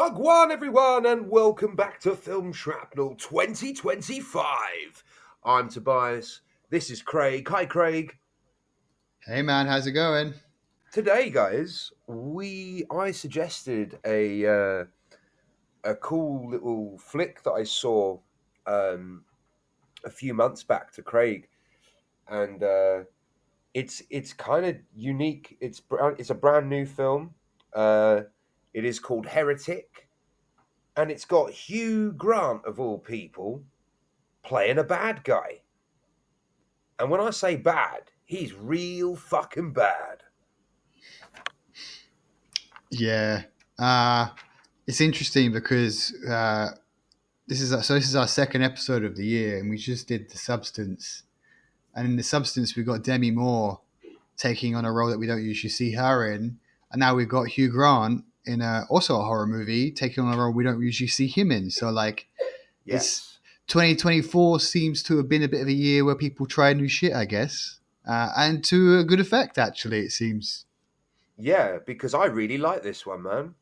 Wagwan, everyone, and welcome back to Film Shrapnel 2025. I'm Tobias. This is Craig. Hi, Craig. Hey man, how's it going? Today, guys, I suggested a cool little flick that I saw a few months back to Craig, and it's kind of unique. It's a brand new film. It is called Heretic. And it's got Hugh Grant, of all people, playing a bad guy. And when I say bad, he's real fucking bad. Yeah, it's interesting because this is our second episode of the year, and we just did The Substance, and in The Substance we got Demi Moore taking on a role that we don't usually see her in, and now we've got Hugh Grant in also a horror movie taking on a role we don't usually see him in. So it's 2024 seems to have been a bit of a year where people try new shit, I guess, and to a good effect actually. It seems. Yeah, because I really like this one, man.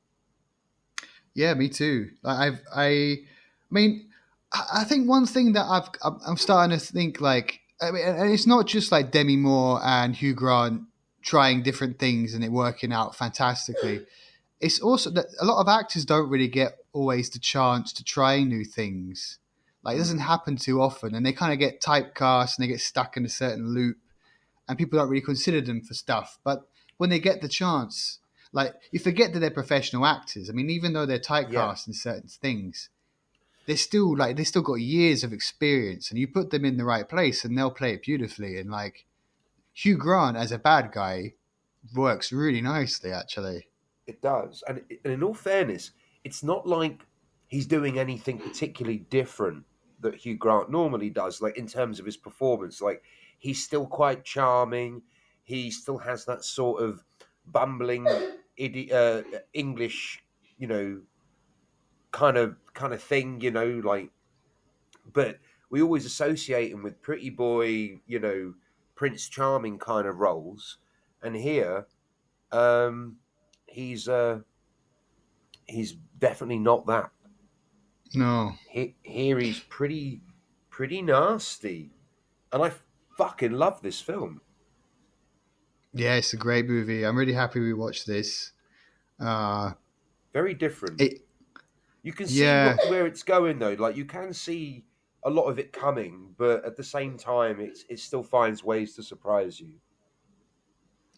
Yeah, me too. I mean, I think one thing that I'm starting to think I mean, and it's not just like Demi Moore and Hugh Grant trying different things and it working out fantastically. It's also that a lot of actors don't really get always the chance to try new things. Like it doesn't happen too often, and they kind of get typecast and they get stuck in a certain loop, and people don't really consider them for stuff. But when they get the chance, like you forget that they're professional actors. I mean, even though they're typecast in certain things, they're still they still got years of experience, and you put them in the right place, and they'll play it beautifully. And like Hugh Grant as a bad guy works really nicely, actually. It does. And in all fairness, it's not like he's doing anything particularly different that Hugh Grant normally does, like in terms of his performance. Like he's still quite charming. He still has that sort of bumbling English, kind of thing, like. But we always associate him with pretty boy, Prince Charming kind of roles, and here, he's he's definitely not that. No. Here he's pretty nasty, and I fucking love this film. Yeah, it's a great movie. I'm really happy we watched this. Very different. It, You can see yeah, where it's going though. Like you can see a lot of it coming, but at the same time, it still finds ways to surprise you.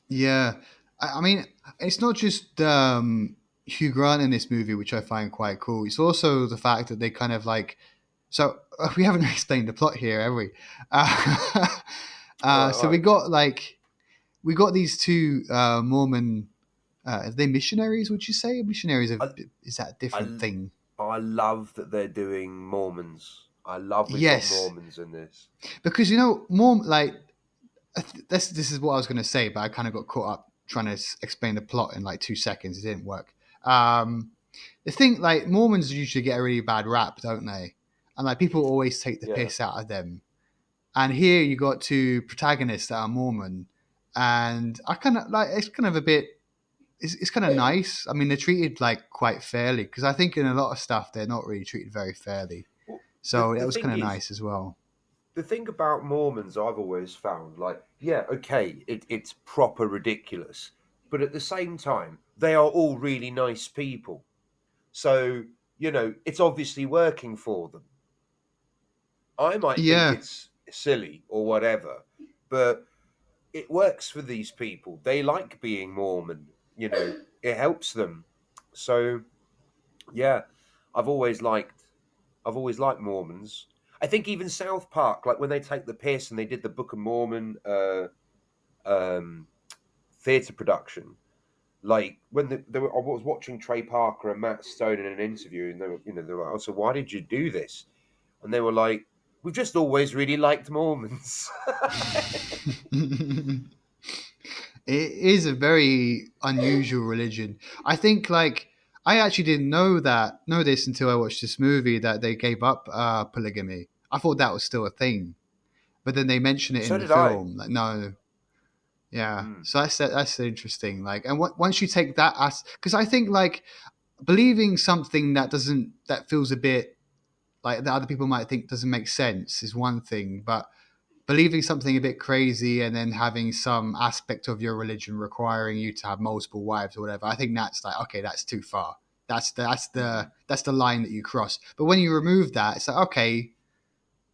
yeah. I mean, it's not just Hugh Grant in this movie, which I find quite cool. It's also the fact that they kind of like. So we haven't explained the plot here, have we? Right, So right. we got these two Mormon. Are they missionaries? Would you say missionaries? I, Is that a different I thing? I love that they're doing Mormons. I love we've got Yes, Mormons in this. because this is what I was going to say, but I kind of got caught up trying to explain the plot in like 2 seconds. It didn't work. The thing, like Mormons usually get a really bad rap, don't they? And like people always take the Yeah, piss out of them. And here you got two protagonists that are Mormon, and I kind of like it's kind of a bit. It's kind of nice. I mean, they're treated like quite fairly because I think in a lot of stuff they're not really treated very fairly. well, So that the was thing kind of is, nice as well. the thing about Mormons I've always found, like, yeah, okay, it's proper ridiculous, but at the same time, they are all really nice people. So, it's obviously working for them. I might think Yeah, it's silly or whatever, but it works for these people. They like being Mormon, it helps them. So, yeah, I've always liked I've always liked Mormons. I think even South Park, like when they take the piss and they did the Book of Mormon um, theatre production, like when I was watching Trey Parker and Matt Stone in an interview, and they were like, "Oh, so why did you do this?" And they were like, "We've just always really liked Mormons." it is a very unusual religion. I think like I actually didn't know this until I watched this movie that they gave up polygamy. I thought that was still a thing, but then they mention it So in the did I. film. Like no, yeah. Mm. So that's interesting. Like, and once you take that as because I think like believing something that feels a bit like that other people might think doesn't make sense is one thing, but believing something a bit crazy and then having some aspect of your religion requiring you to have multiple wives or whatever, I think that's like, okay, that's too far. Mm. That's the line that you cross. But when you remove that, it's like, okay,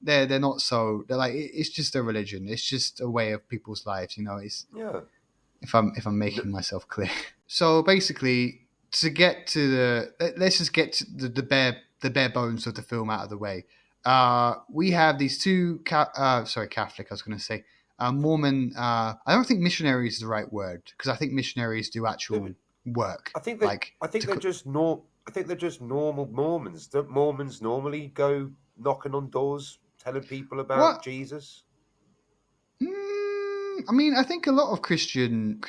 they're not so, they're like, it's just a religion. It's just a way of people's lives. It's, Yeah. if I'm No, making myself clear. So basically, to get to let's just get to the bare bones of the film out of the way. We have these two Catholic. I was going to say Mormon. I don't think missionary is the right word, because I think missionaries do actual work, like I think to. they're just I think they're just normal Mormons. Don't Mormons normally go knocking on doors, telling people about What? Jesus? I mean, I think a lot of Christian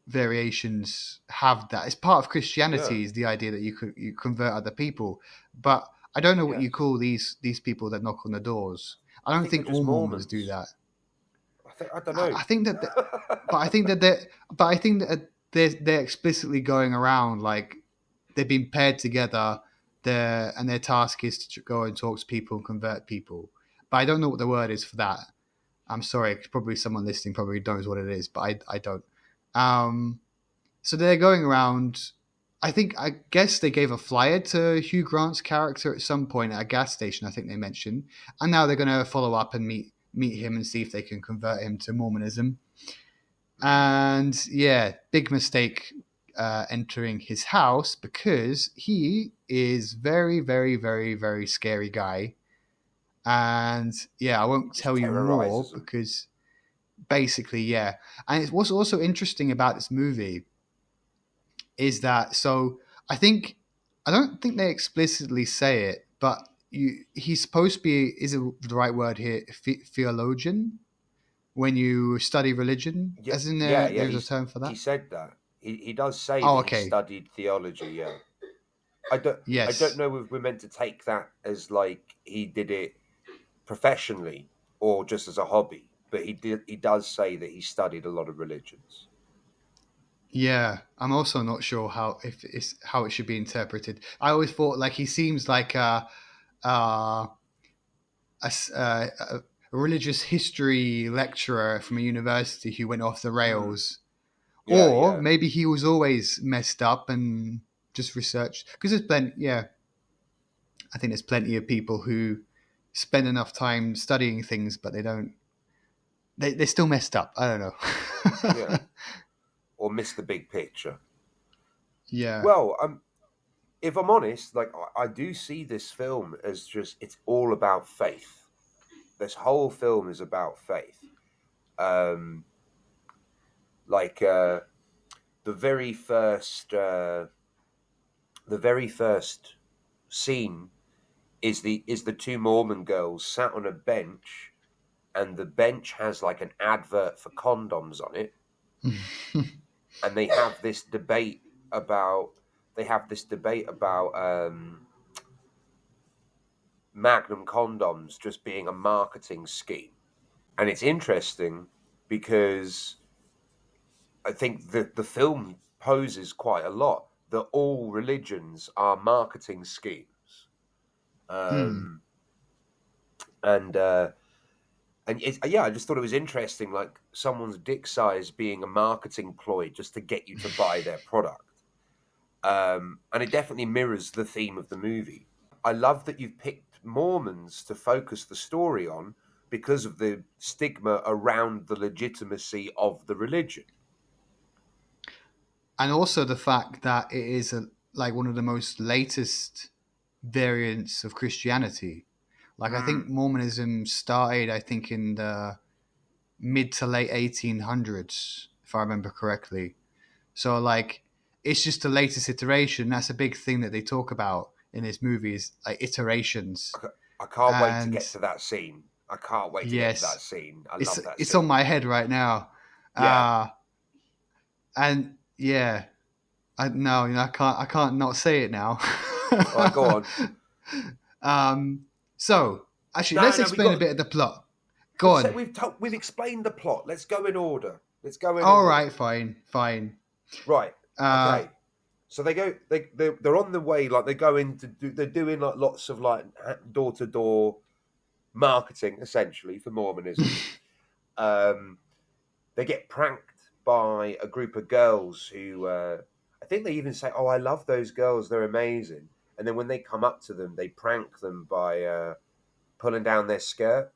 variations have that. It's part of Yeah. Christianity is the idea that you convert other people, but I don't know what you Yes. call these people that knock on the doors. I I don't think they're think just all Mormons do Mormons. that. I don't know. I think that, but I think that they're explicitly going around like they've been paired together. And their task is to go and talk to people and convert people. But I don't know what the word is for that. I'm sorry, probably someone listening probably knows what it is, but I don't. Um, so they're going around. I guess they gave a flyer to Hugh Grant's character at some point at a gas station. I think they mentioned, and now they're going to follow up and meet him and see if they can convert him to Mormonism. Mm. And yeah, big mistake entering his house, because he is very, very, very, very scary guy. And yeah, I won't Just tell you more terrorizes them. because basically, yeah. And what's also interesting about this movie is that, so I think, I don't think they explicitly say it, but he's supposed to be, is it the right word here, theologian, when you study religion, Yeah, as in yeah. there's a term for He that. said that. He does say Oh, that he okay. studied theology. Yeah. I don't Yes. know if we're meant to take that as like he did it professionally or just as a hobby, but he does say that he studied a lot of religions. Yeah, I'm also not sure how it should be interpreted. I always thought like he seems like uh, a religious history lecturer from a university who went off the Mm. rails, Yeah, or yeah. maybe he was always messed up and just researched. Because there's plenty, yeah, I think there's plenty of people who spend enough time studying things, but they don't. They're still messed up. I don't Yeah. know. Or miss the big picture. Yeah. Well, if I'm honest, like I do see this film as just it's all about faith. This whole film is about faith. Um, like the very first, the very first scene is the two Mormon girls sat on a bench, and the bench has like an advert for condoms on it, and about they have this debate about Magnum condoms just being a marketing scheme. And it's interesting because I think the film poses quite a lot that all religions are marketing schemes. Hmm. Um, and yeah, I just thought it was interesting, like someone's dick size being a marketing ploy just to get you to buy their product. And it definitely mirrors the theme of the movie. I love that you've picked Mormons to focus the story on because of the stigma around the legitimacy of the religion. And also the fact that it is like one of the most latest variants of Christianity. Like I think Mm. Mormonism started, I think, in the mid to late 1800s, if I remember correctly. So like it's just the latest iteration. That's a big thing that they talk about in these movies, like iterations. I can't wait to And get to that scene. I can't wait to get to that yes, scene. I love that it's on scene. my head right now. Yeah. Uh and yeah, I no, I can't not say it now. All right, go on. um, so actually, No, let's no, we explain a got. bit of the plot. Go on. We've explained the plot. Let's go in order. Let's go in All order. right, fine, fine. Right. Uh, Okay. So they go, they're on the way, like they go into, they're doing like lots of like door to door marketing essentially for Mormonism. Um, they get pranked by a group of girls who, I think they even say, "Oh, I love those girls; they're amazing." And then when they come up to them, they prank them by pulling down their skirt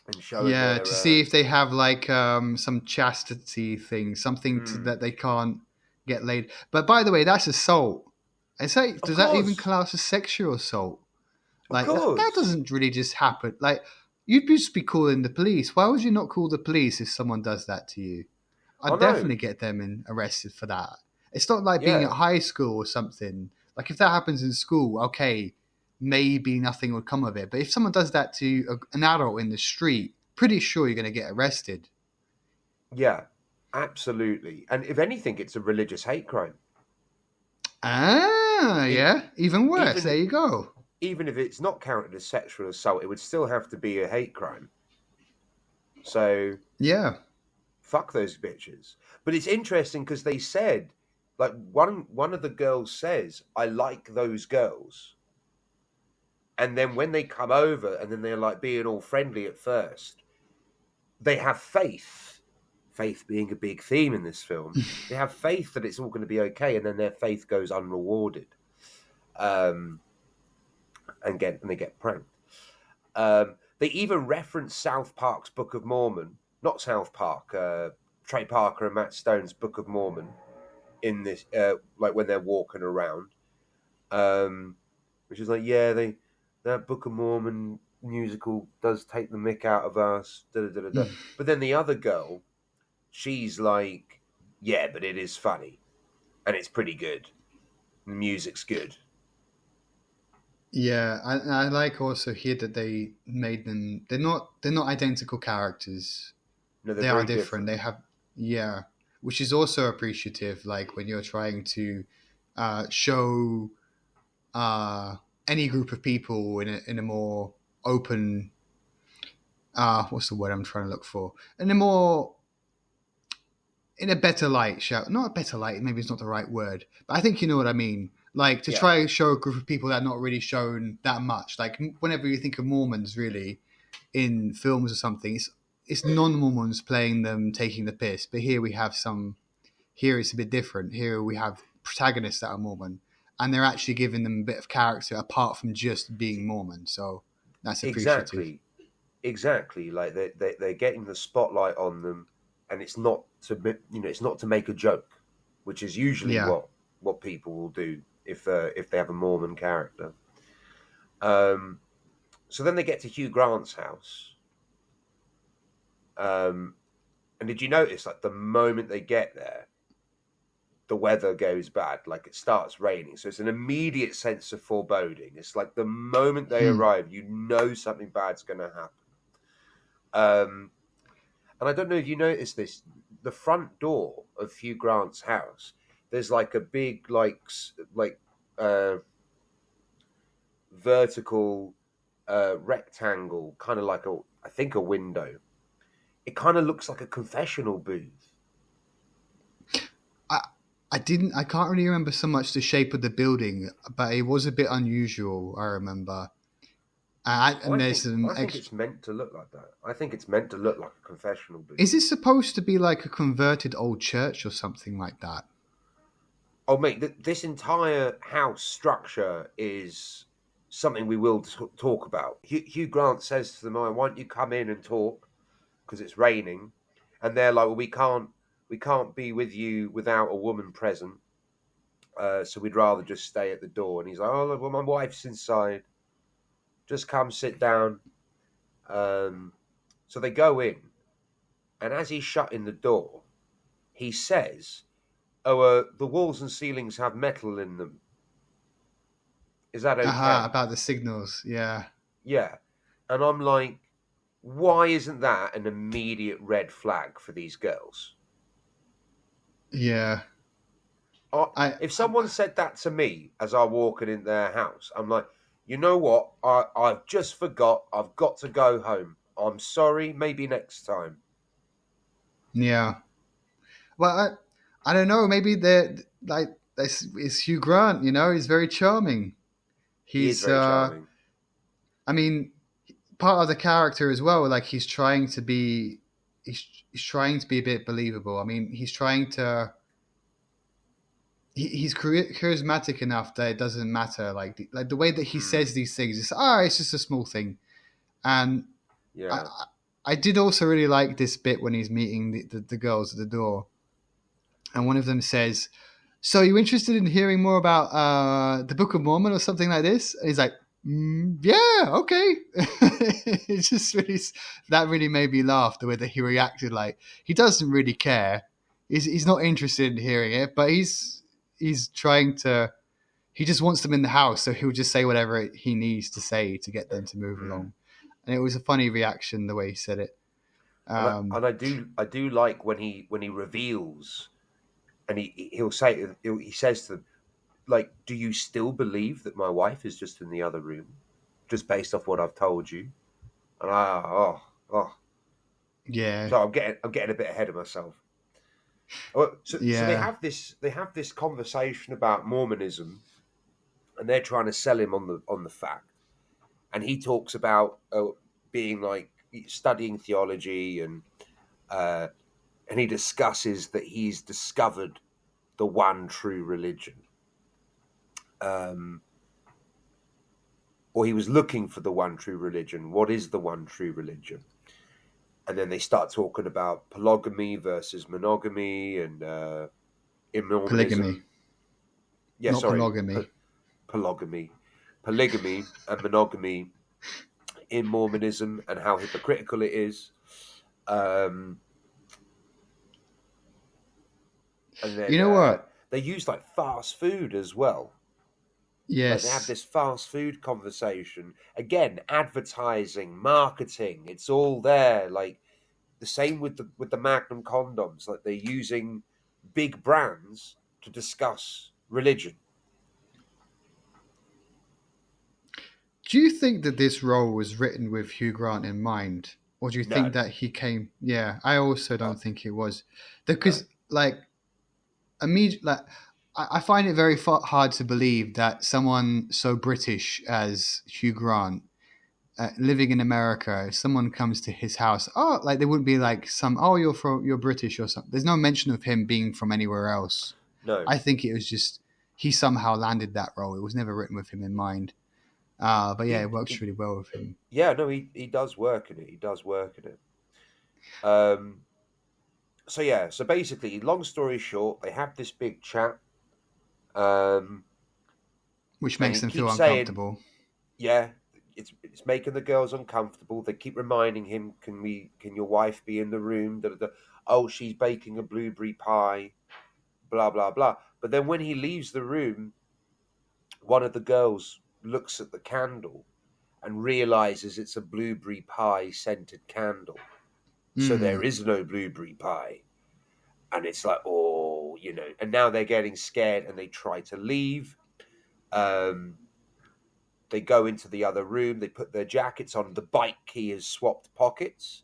and showing Yeah, their. to see if they have like some chastity thing, something Mm, that they can't get laid. But by the way, that's assault. of Does that even course, class as sexual assault? of Like that course, doesn't really just happen. Like you'd just be calling the police. Why would you not call the police if someone does that to you? I I'd know. definitely get them arrested for that. It's not like being at Yeah, high school or something. Like if that happens in school, okay, maybe nothing would come of it. But if someone does that to an adult in the street, pretty sure you're going to get arrested. yeah, absolutely. And if anything, it's a religious hate crime. Ah, E- yeah, even worse. Even There you go. even if it's not counted as sexual assault, it would still have to be a hate crime. So Yeah. fuck those bitches. But it's interesting because they said, like one of the girls says, "I like those girls," and then when they come over and then they're like being all friendly at first, they have faith. Faith being a big theme in this film, they have faith that it's all going to be okay, and then their faith goes unrewarded, um, and they get pranked. They even reference South Park's Book of Mormon, not South Park, Trey Parker and Matt Stone's Book of Mormon in this, like when they're walking around, um, which is like, yeah, that Book of Mormon musical does take the mick out of us, da, da, da, da. But then the other girl, she's like, yeah, but it is funny and it's pretty good. The music's good. Yeah, I like also here that they made them. They're not identical characters. No, they're They are very different. different. They have yeah, which is also appreciative. Like when you're trying to show uh, any group of people in a more open what's the word I'm trying to look for, in a more in a better light, not a better light, maybe it's not the right word, but I think you know what I mean. Like to Yeah, try and show a group of people that are not really shown that much. Like whenever you think of Mormons, really in films or something, it's non-Mormons playing them taking the piss. But here we have some. Here it's a bit different. Here we have protagonists that are Mormon, and they're actually giving them a bit of character apart from just being Mormon. So that's appreciative. exactly. Exactly. Like they're getting the spotlight on them, and it's not to it's not to make a joke, which is usually Yeah. what people will do if they have a Mormon character. Um, so then they get to Hugh Grant's house. Um, and did you notice, like, the moment they get there, the weather goes bad, like it starts raining. So it's an immediate sense of foreboding. It's like the moment they Hmm. arrive, you know something bad's going to happen. Um, and I don't know if you noticed this, the front door of Hugh Grant's house, there's like a big, uh, vertical rectangle, kind of like I think a window. It kind of looks like a confessional booth. I I can't really remember so much the shape of the building, but it was a bit unusual. I remember. And there's some I think it's meant to look like that. I think it's meant to look like a confessional booth. Is it supposed to be like a converted old church or something like that? Oh, mate, this entire house structure is something we will talk about. Hugh Grant says to them, "Oh, why don't you come in and talk? Because it's raining," and they're like, "Well, we can't be with you without a woman present. So we'd rather just stay at the door." And he's like, "Oh, look, well, my wife's inside. Just come sit down." Um, so they go in, and as he's shutting the door, he says, "Oh, the walls and ceilings have metal in them. Is that Aha, okay?" about the signals. Yeah. Yeah. And I'm like, why isn't that an immediate red flag for these girls? Yeah. I If someone said that to me as I walking in their house, I'm like, you know what? I've just forgot. I've got to go home. I'm sorry. Maybe next time. yeah. Well, I don't know. Maybe they're like. This is Hugh Grant. He's very charming. He is He's, very charming. I mean, part of the character as well. Like he's trying to be a bit believable. I mean, he's charismatic enough that it doesn't matter. Like the way that he Mm, says these things, it's just a small thing. And I, yeah. I did also really like this bit when he's meeting the girls at the door, and one of them says, "So you interested in hearing more about the Book of Mormon or something like this?" And he's like, "Yeah, okay." It's just really that really made me laugh the way that he reacted. Like he doesn't really care. He's not interested in hearing it, but he's trying to. He just wants them in the house, so he'll just say whatever he needs to say to get them to move Mm. along. And it was a funny reaction the way he said it. And I do like when he reveals, and he says to them, like, do you still believe that my wife is just in the other room, just based off what I've told you? And Yeah, so I'm getting a bit ahead of myself. So they yeah. have this conversation about Mormonism, and they're trying to sell him on the fact, and he talks about being like studying theology, uh, and he discusses that he's discovered the one true religion, um, or he was looking for the one true religion. What is the one true religion? And then they start talking about polygamy versus monogamy, and in Polygamy, Mormonism, yeah, not sorry, monogamy. polygamy, polygamy, and monogamy in Mormonism, and how hypocritical it is. Um, and You then know what? they use like fast food as well. Like they have Yes. this fast food conversation again, advertising, marketing. It's all there. Like the same with the Magnum condoms. Like they're using big brands to discuss religion. Do you think that this role was written with Hugh Grant in mind, or do you think No, that he came? Yeah, I also uh, don't think it was, no, because like immediately, like, I find it very hard to believe that someone so British as Hugh Grant, living in America, if someone comes to his house, like they wouldn't be like you're British or something. There's no mention of him being from anywhere else. no. I think it was just he somehow landed that role. It was never written with him in mind. But yeah, He, it works he really well with him. yeah, no, he does work in it. He does work in it. Um, so yeah, so basically, long story short, they have this big chat, um, Which and makes he them feel keeps saying, uncomfortable. "Yeah, it's making the girls uncomfortable." They keep reminding him, Can your wife be in the room?" Da, da, da. Oh, she's baking a blueberry pie. Blah blah blah. But then when he leaves the room, one of the girls looks at the candle and realizes it's a blueberry pie scented candle. So there Mm. is no blueberry pie. And it's like, and now they're getting scared and they try to leave. Um, they go into the other room, they put their jackets on. The bike key has swapped pockets.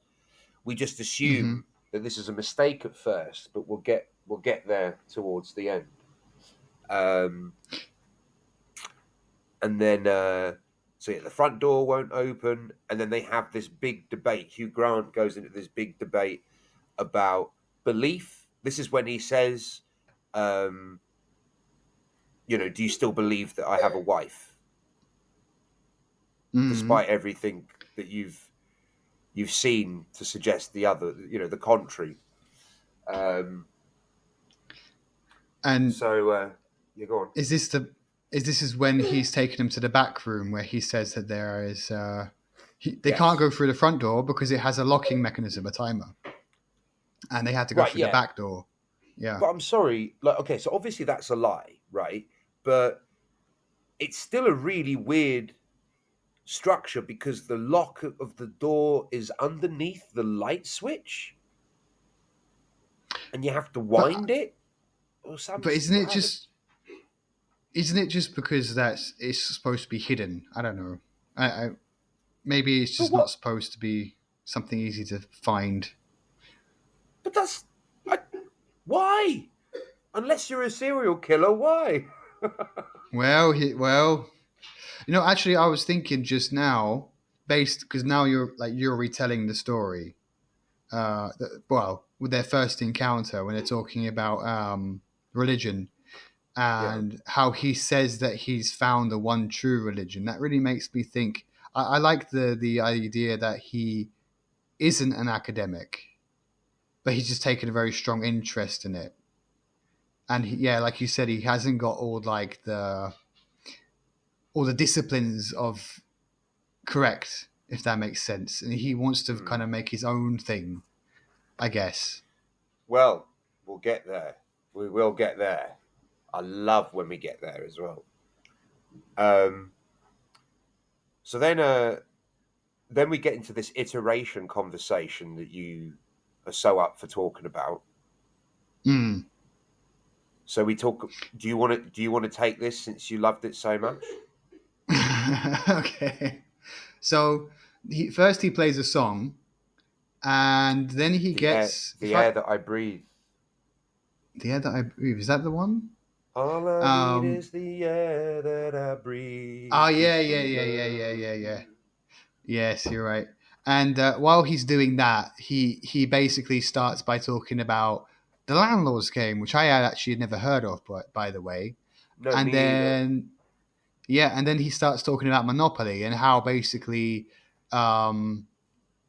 We just Hmm. assume that this is a mistake at first, but we'll get there towards the end. Um, and then so yeah, the front door won't open, and then they have this big debate. Hugh Grant goes into this big debate about belief. This is when he says, um, do you still believe that I have a wife, Mm. despite everything that you've seen to suggest the contrary? Um, And so yeah, go on. is this is when he's taken him to the back room where he says that they can't Yes, go through the front door because it has a locking mechanism, a timer, and they had to go right, through the yeah, back door. Yeah. but I'm sorry. Like, okay, so obviously that's a lie, right? But it's still a really weird structure because the lock of the door is underneath the light switch, and you have to But wind it or some. but I don't, isn't it just because that's it's supposed to be hidden? I don't know. I maybe it's but just not what? supposed to be something easy to find. But that's I, why? Unless you're a serial killer, why? Well, actually, I was thinking just now, based because now you're retelling the story. With their first encounter when they're talking about religion Yeah. and how he says that he's found the one true religion. That really makes me think. I like the idea that he isn't an academic, but he's just taken a very strong interest in it. And yeah, like you said, he hasn't got all the disciplines of correct, if that makes sense. And he wants to Hmm. kind of make his own thing, I guess. Well, we'll get there. We will get there. I love when we get there as well. Um, so then we get into this iteration conversation that you are so up for talking about. Mm. So we talk. Do you want to take this since you loved it so much? Okay. So first he plays a song, and then he The air, gets the air that I breathe. the air that I breathe. Is that the one? All I need Um. is the air that I Oh breathe to yeah, yeah, feel yeah, yeah, yeah, love. yeah, yeah. Yes, you're right. And while he's doing that, he basically starts by talking about the landlord's game, which I had actually never heard of, but by the way. No, And me either. then yeah, and then he starts talking about Monopoly and how basically um,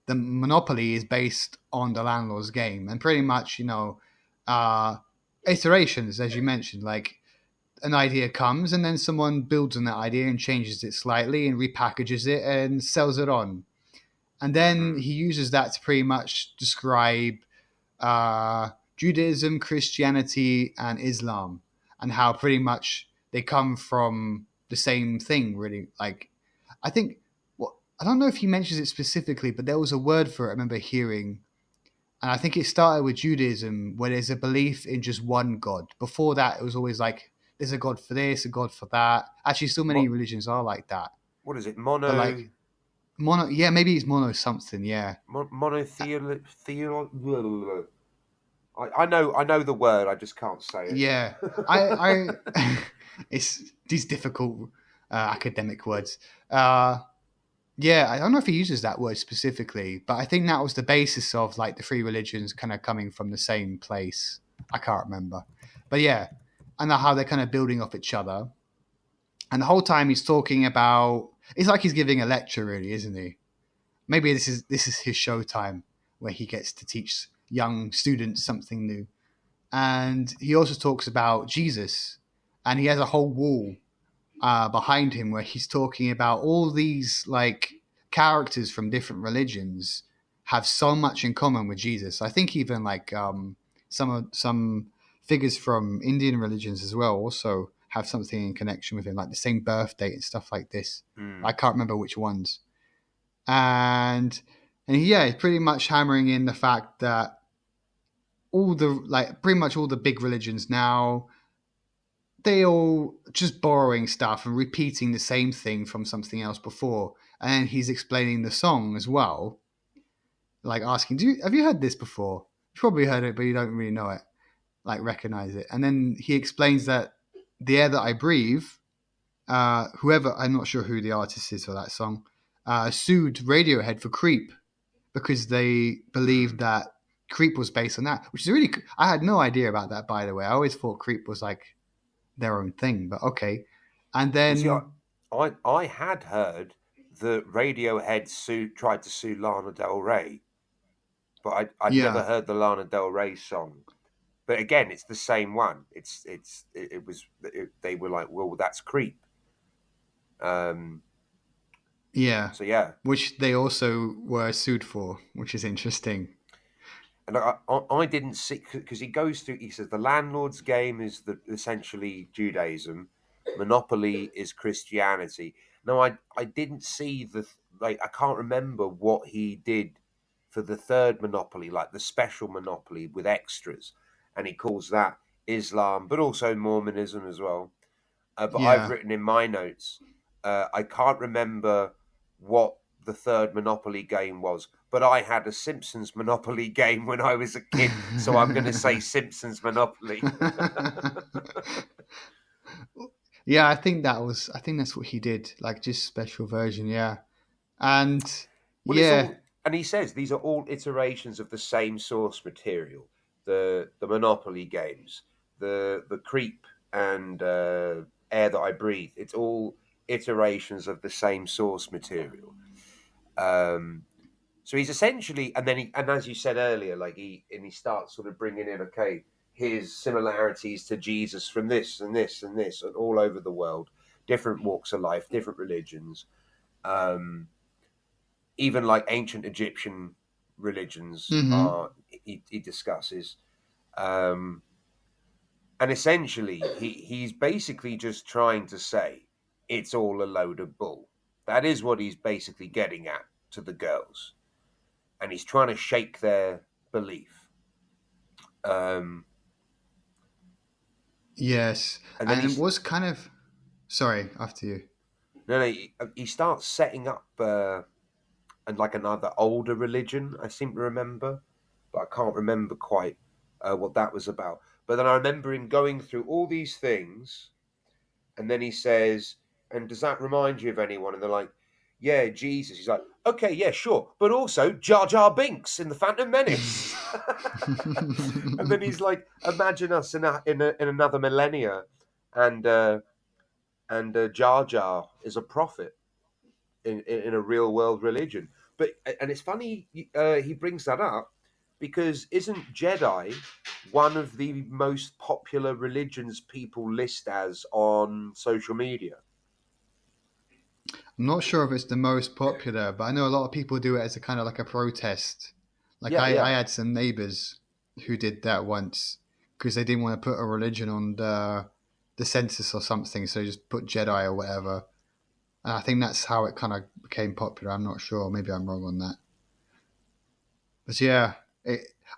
the Monopoly is based on the landlord's game, and pretty much uh, iterations, as you mentioned, like an idea comes and then someone builds on that idea and changes it slightly and repackages it and sells it on. And then Hmm. he uses that to pretty much describe Judaism, Christianity, and Islam, and how pretty much they come from the same thing, really. Like, I think, I don't know if he mentions it specifically, but there was a word for it I remember hearing. And I think it started with Judaism, where there's a belief in just one God. Before that, it was always like, there's a God for this, a God for that. Actually, so many Mo- religions are like that. what is it? But like, yeah, maybe it's mono something, yeah. Monotheism. I know the word. I just can't say Yeah, I it's these difficult academic words. Uh, yeah, I don't know if he uses that word specifically, but I think that was the basis of like the three religions kind of coming from the same place. I can't remember, but yeah, and how they're kind of building off each other. And the whole time he's talking about, it's like he's giving a lecture, really, isn't he? Maybe this is his showtime where he gets to teach young students something new. And he also talks about Jesus, and he has a whole wall behind him where he's talking about all these like characters from different religions have so much in common with Jesus. I think even like some figures from Indian religions as well also have something in connection with him, like the same birth date and stuff like this. I it. can't remember which ones. And yeah, he's pretty much hammering in the fact that pretty much all the big religions now, they all just borrowing stuff and repeating the same thing from something else before. And then he's explaining the song as well, like asking, have you heard this before? You probably heard it, but you don't really know it, like recognize it. And then he explains that the air that I breathe, whoever, I'm not sure who the artist is for that song, sued Radiohead for Creep because they believed Mm. that Creep was based on that, which is really. I had no idea about that, by the way. I always thought Creep was like their own thing, but okay. And Well, see, I, then I I had heard that Radiohead tried to sue Lana Del Rey, but I'd never yeah, heard the Lana Del Rey song. But again, it's the same one. They were like, well, that's Creep. Um, yeah, so yeah, which they also were sued for, which is interesting. and I didn't see because he goes through. He says the landlord's game is essentially Judaism, Monopoly is Christianity. No, I didn't see like I can't remember what he did for the third Monopoly, like the special Monopoly with extras, and he calls that Islam, but also Mormonism as well. But I've Yeah, written in my notes, I can't remember what the third Monopoly game was, but I had a Simpsons Monopoly game when I was a kid, so I'm going to say Simpsons Monopoly. Yeah, I think that's what he did, like just special version, yeah. And Well, it's yeah, all, and he says these are all iterations of the same source material. The Monopoly games, the Creep, and Air That I Breathe. It's all iterations of the same source material. Um, so he's essentially, and as you said earlier, like he starts sort of bringing in, okay, his similarities to Jesus from this and this and this and all over the world, different walks of life, different religions. Um, Even like ancient Egyptian religions hmm, are he discusses, um, and essentially he's basically just trying to say it's all a load of bull. That is what he's basically getting at to the girls, and he's trying to shake their belief. Um, yes, and then and it was kind of sorry after you. no, he starts setting up and like another older religion. I seem to remember, but I can't remember quite what that was about. But then I remember him going through all these things, and then he says, "And does that remind you of anyone?" And they're like, "Yeah, Jesus." He's like, "Okay, yeah, sure, but also Jar Jar Binks in the Phantom Menace." And then he's like, "Imagine us in another millennia, and Jar Jar is a prophet." In a real world religion. But and it's funny he brings that up because isn't Jedi one of the most popular religions people list as on social media? I'm not sure if it's the most popular, but I know a lot of people do it as a kind of like a protest. Like Yeah, I yeah. had some neighbors who did that once because they didn't want to put a religion on the census or something, so they just put Jedi or whatever. And I think that's how it kind of became popular. I'm not sure. Maybe I'm wrong on that. But yeah,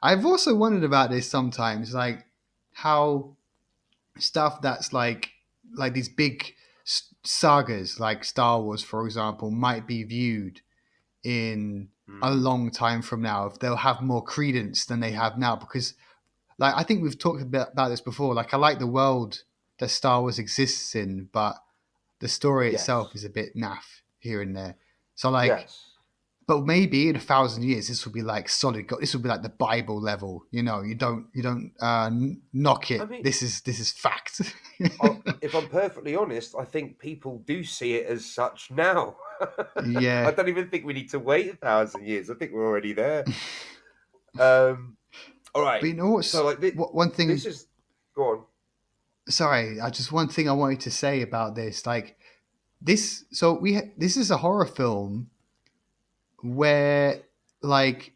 I've also wondered about this sometimes, like how stuff that's like these big sagas, like Star Wars, for example, might be viewed in a Mm, long time from now if they'll have more credence than they have now. Because like I think we've talked about this before. Like I like the world that Star Wars exists in, but the story itself yes. is a bit naff here and there. So like, Yes. but maybe in 1,000 years this will be like solid. This will be like the Bible level. You know, you don't knock I it. mean, This is fact. if I'm perfectly honest, I think people do see it as such now. I Yeah, don't even think we need to wait 1,000 years. I think we're already there. Um, all right. but you know So, what's like, one this thing? is go on. Sorry, I just one thing I wanted to say about this. Like this, so this is a horror film where like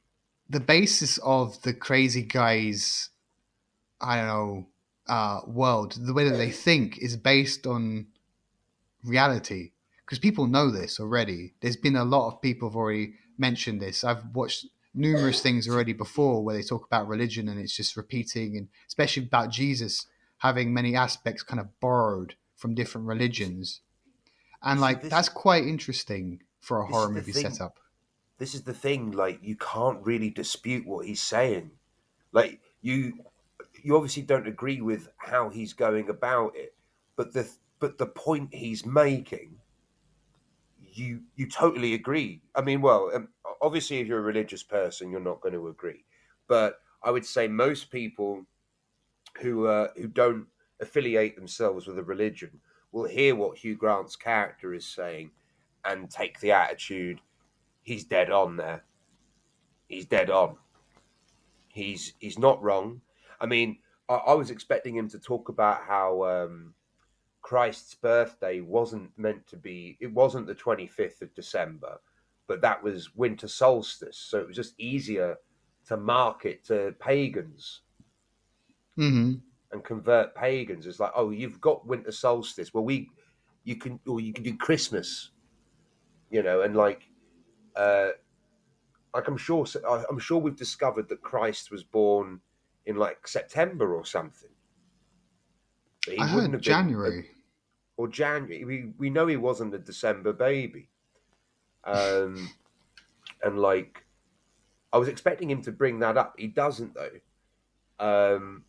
the basis of the crazy guys, I don't know, world, the way that they think is based on reality. Because people know this already. There's been a lot of people have already mentioned this. I've watched numerous things already before where they talk about religion and it's just repeating, and especially about Jesus having many aspects kind of borrowed from different religions. You And see, like that's quite interesting for a this horror is the movie thing. setup. This is the thing. Like, you can't really dispute what he's saying. Like, you obviously don't agree with how he's going about it, but the point he's making, you totally agree. I mean, well, obviously, if you're a religious person, you're not going to agree. But I would say most people who don't affiliate themselves with a religion will hear what Hugh Grant's character is saying and take the attitude he's dead on there. He's dead on. He's not wrong. I mean, I was expecting him to talk about how Christ's birthday wasn't meant to be. It wasn't the 25th of December, but that was winter solstice. So it was just easier to market to pagans Hmm. and convert pagans. It's like, oh, you've got winter solstice. Well, you can do Christmas, and uh, like I'm sure we've discovered that Christ was born in like September or something, but he I wouldn't heard have been, January. or January. We know he wasn't a December baby, um, and like. I was expecting him to bring that up. He doesn't though. Um,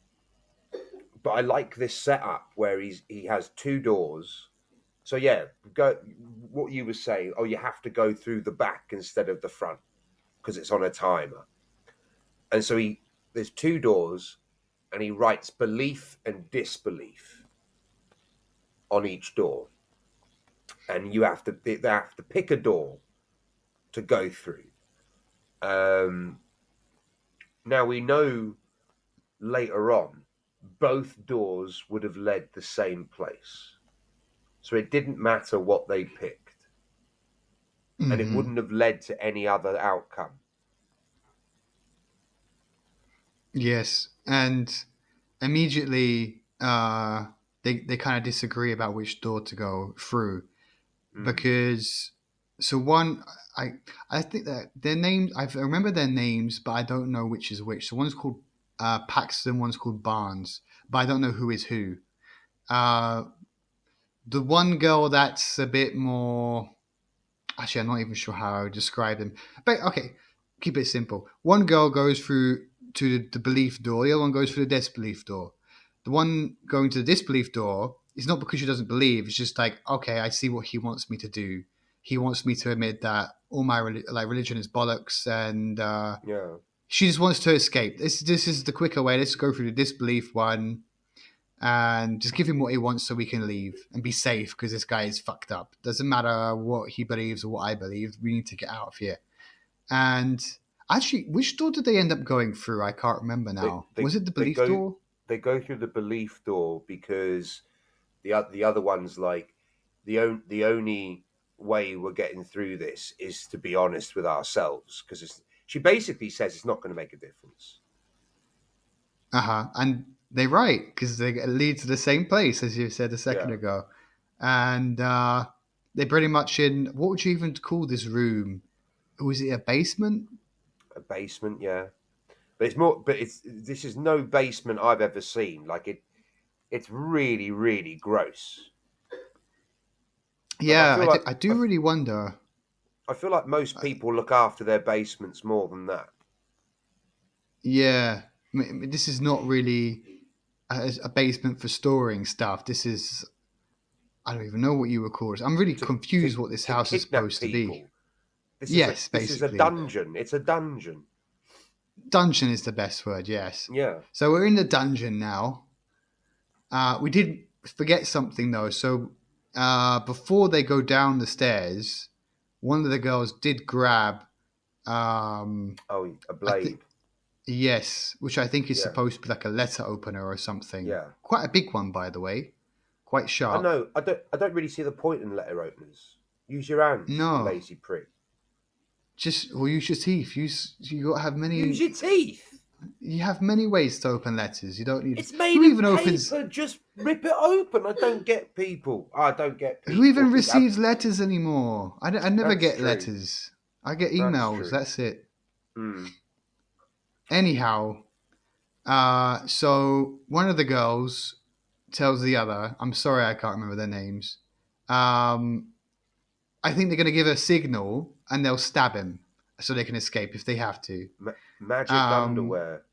but I like this setup where he has two doors. So yeah, go what you were saying. Oh, you have to go through the back instead of the front because it's on a timer. And so there's two doors, and he writes belief and disbelief on each door, and they have to pick a door to go through. Um, Now we know later on both doors would have led the same place, so it didn't matter what they picked, and it Hmm. wouldn't have led to any other outcome. Yes, and immediately they kind of disagree about which door to go through Mm, because so one I I think that their names I remember their names but I don't know which is which. So one's called Paxton, one's called Barnes, but I don't know who is who. Uh, the one girl that's a bit more. Actually, I'm not even sure how I would describe them. But okay, keep it simple. One girl goes through to the belief door, the other one goes through the disbelief door. The one going to the disbelief door is not because she doesn't believe, it's just like, okay, I see what he wants me to do. He wants me to admit that all my religion is bollocks, and yeah, she just wants to escape. This is the quicker way. Let's go through the disbelief one and just give him what he wants so we can leave and be safe because this guy is fucked up. Doesn't matter what he believes or what I believe. We need to get out of here. And actually, which door did they end up going through? I can't remember they now. they Was it the they belief go door? they go through the belief door because the other one's like the only way we're getting through this is to be honest with ourselves because she basically says it's not going to make a difference. Uh huh. And they're right because they lead to the same place as you said a second Yeah, ago. And they're pretty much in what would you even call this room? Was it a basement? a basement. Yeah, but it's more. But it's this is no basement I've ever seen. Like it's really really gross. Like Yeah, I do really wonder. I feel like most people look after their basements more than that. Yeah, this is not really a basement for storing stuff. This is I don't even know what you would call it. I'm really To to confused what this to house is kidnap supposed to be. people. Yes, This is a basically, dungeon. It's a dungeon. dungeon is the best word. Yes. Yeah. So we're in the dungeon now. We did forget something though. So before they go down the stairs, one of the girls did grab. Oh, a I think blade. yes, which I think is Yeah. supposed to be like a letter opener or something. Yeah. Quite a big one, by the way. Quite I sharp. know. I don't really see the point in letter openers. Use your hands, you No, lazy prick. just well, use your teeth. You got to have Use many. your teeth. You have many ways to open letters. You don't need. It's made Who of even opens? paper. Just rip it open. I don't get people. I don't get Who people even who have. receives letters anymore? I never That's get true. letters. I get That's emails. true. That's it. Hmm. Anyhow, so one of the girls tells the other. I'm sorry, I can't remember their names. Um, I think they're going to give a signal and they'll stab him so they can escape if they have to. Magic Um, underwear.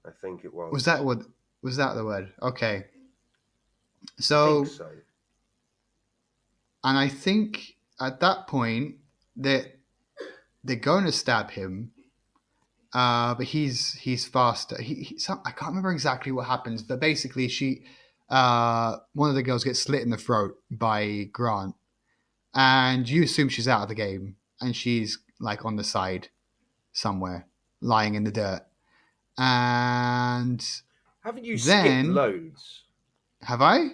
I think it was was. that what? Was that the word? Okay. I think So, so. and I think at that point that they're going to stab him, but he's faster. I can't remember exactly what happens, but basically, one of the girls gets slit in the throat by Grant, and you assume she's out of the game, and she's like on the side somewhere, lying in the dirt. And Haven't you skipped then loads? have I?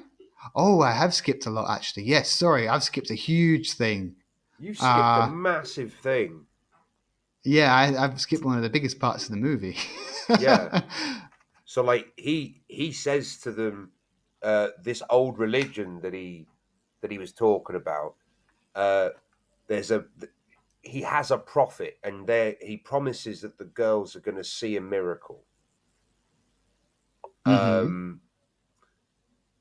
Oh, I have skipped a lot actually. Yes, sorry, I've skipped a huge thing. You skipped a Uh massive thing. yeah, I've skipped one of the biggest parts of the movie. Yeah. So like he says to them, this old religion that he was talking about. Uh, there's a he has a prophet, and there he promises that the girls are going to see a miracle. Hmm. Um,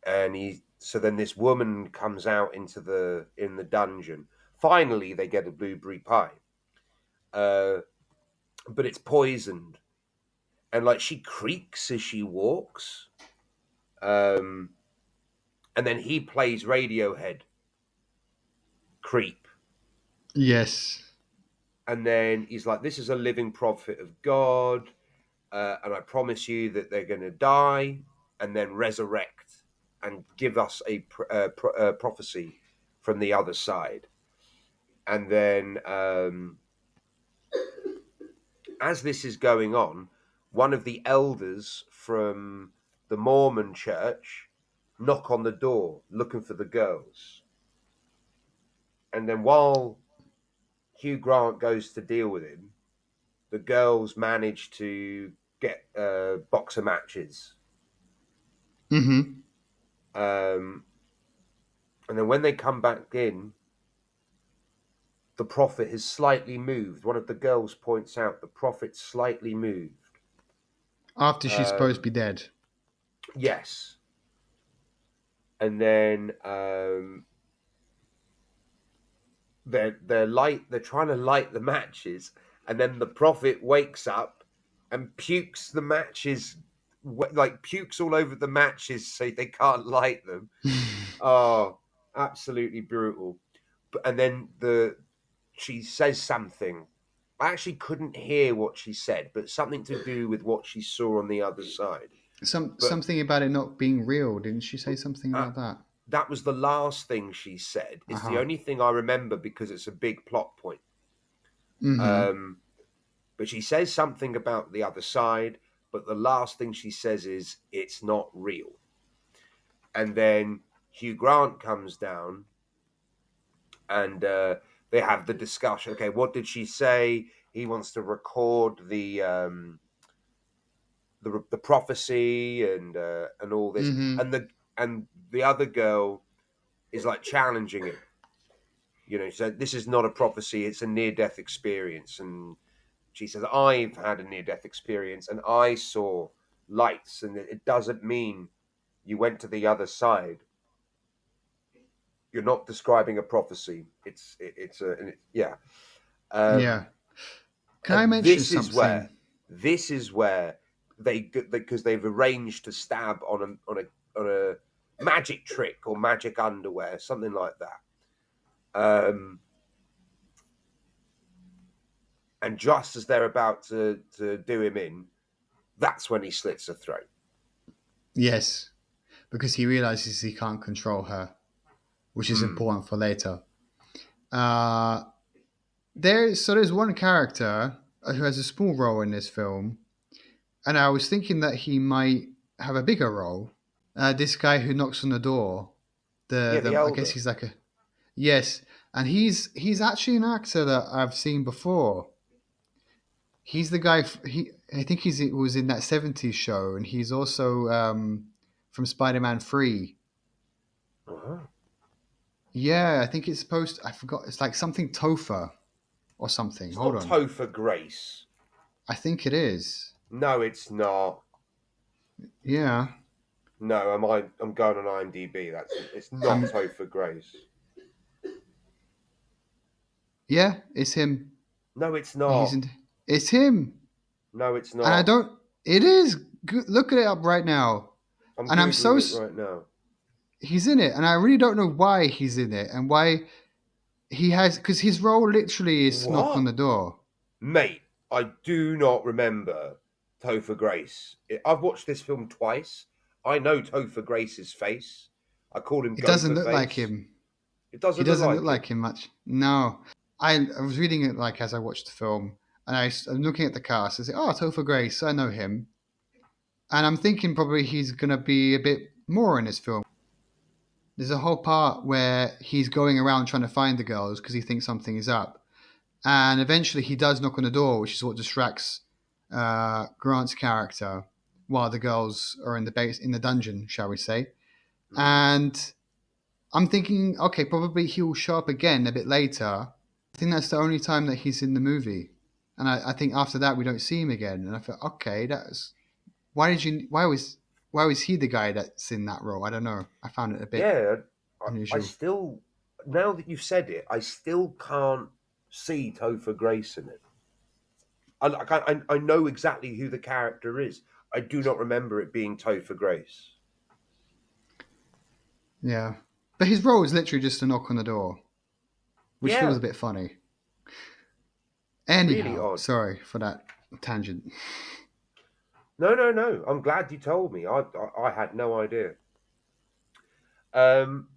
and he so then this woman comes out into the dungeon. Finally, they get a blueberry pie. Uh, but it's poisoned, and like she creaks as she walks. Um, and then he plays Radiohead, Creep, Yes. and then he's like, "This is a living prophet of God, and I promise you that they're going to die and then resurrect and give us a prophecy from the other side." And then, as this is going on, one of the elders from the Mormon church knock on the door looking for the girls. And then while Hugh Grant goes to deal with him, the girls manage to get boxer matches. Mm-hmm. Um, and then when they come back in, the prophet has slightly moved. One of the girls points out the prophet slightly moved. After she's supposed to be dead. Yes. And then they're trying to light the matches, and then the prophet wakes up and pukes the matches, like pukes all over the matches so they can't light them. Oh, absolutely brutal. And then she says something. I actually couldn't hear what she said, but something to do with what she saw on the other side. But Something about it not being real. Didn't she say something uh, about that? that was the last thing she said. It's the Uh-huh. only thing I remember because it's a big plot point. Mm-hmm. Um, but she says something about the other side, but the last thing she says is, "It's not real." And then Hugh Grant comes down, and they have the discussion. Okay, what did she say? He wants to record the prophecy and all this, Mm-hmm. and the other girl is like challenging him. You know, she said, "This is not a prophecy; it's a near-death experience." And she says, "I've had a near-death experience, and I saw lights, and it doesn't mean you went to the other side. You're not describing a prophecy. Yeah." Yeah. Um, Can I and mention this is something? where they because they've arranged to stab on a magic trick or magic underwear, something like that. And just as they're about to do him in, that's when he slits her throat. Yes, because he realizes he can't control her, which is Mm. important for later. Uh, there's one character who has a small role in this film, and I was thinking that he might have a bigger role. This guy who knocks on the door. Yeah, the I guess elder. he's like a yes, and he's actually an actor that I've seen before. He's the guy. I think he was in that '70s show, and he's also from Spider-Man 3. Uh-huh. Yeah, I think it's supposed. I forgot. It's like something Topher or something. It's Hold not on. Topher Grace. I think it is. No, it's not. Yeah. No, I'm going on IMDb. It's not I'm. Topher Grace. Yeah, it's him. No, it's He's not. in. It's him, No, it's and I not. don't. It is. Look it up right now, I'm and I'm googling so. it right now. He's in it, and I really don't know why he's in it and why he has because his role literally is knock on What? the door. Mate, I do not remember Topher Grace. I've watched this film twice. I know Topher Grace's face. I call him It doesn't Gopher look like Face. him. It He doesn't look doesn't look like him. like him much. No, I was reading it like as I watched the film, and I'm looking at the cast. I say, "Oh, Topher Grace, I know him," and I'm thinking probably he's gonna be a bit more in this film. There's a whole part where he's going around trying to find the girls because he thinks something is up, and eventually he does knock on the door, which is what distracts Grant's character while the girls are in the base in the dungeon, shall we say? Hmm. And I'm thinking, okay, probably he'll show up again a bit later. I think that's the only time that he's in the movie, and I think after that we don't see him again. And I thought, okay, that's why was he the guy that's in that role? I don't know. I found it a bit Yeah, I unusual. still, now that you've said it, I still can't see Topher Grace in it. I know exactly who the character is. I do not remember it being Topher Grace. Yeah. But his role is literally just a knock on the door, which feels Yeah, a bit funny. really Anyhow, odd. sorry for that tangent. No, no, no. I'm glad you told me. I had no idea. Um,